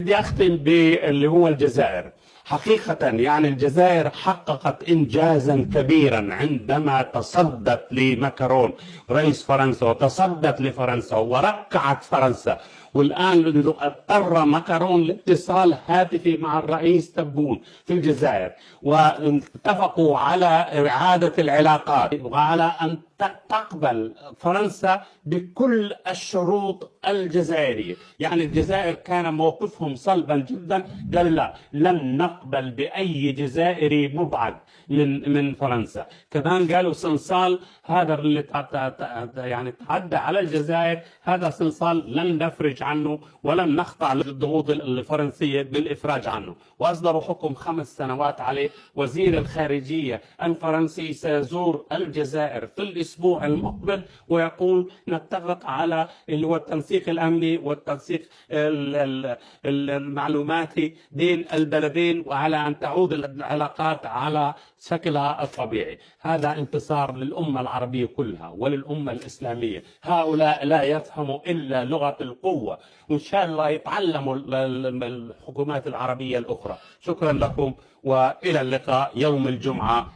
بدي أختم باللي هو الجزائر. حقيقة يعني الجزائر حققت إنجازا كبيرا عندما تصدت لماكرون رئيس فرنسا، وتصدت لفرنسا وركعت فرنسا. والآن اضطر ماكرون لاتصال هاتفي مع الرئيس تبون في الجزائر، واتفقوا على إعادة العلاقات وعلى أن تقبل فرنسا بكل الشروط الجزائرية. يعني الجزائر كان موقفهم صلبا جدا، قال لا، لن نقبل بأي جزائري مبعد من فرنسا. كمان قالوا صنصال هذا اللي يعني تعدى على الجزائر، هذا صنصال لن نفرج عنه ولن نخضع للضغوط الفرنسية بالإفراج عنه. وأصدروا حكم 5 سنوات عليه. وزير الخارجية الفرنسي سيزور الجزائر في الأسبوع المقبل، ويقول نتفق على اللي هو التنسيق الأمني والتنسيق المعلوماتي بين البلدين، وعلى أن تعود العلاقات على شكلها الطبيعي. هذا انتصار للأمة العربية كلها وللأمة الإسلامية. هؤلاء لا يفهموا إلا لغة القوة، وإن شاء الله يتعلموا الحكومات العربية الأخرى. شكرا لكم، وإلى اللقاء يوم الجمعة.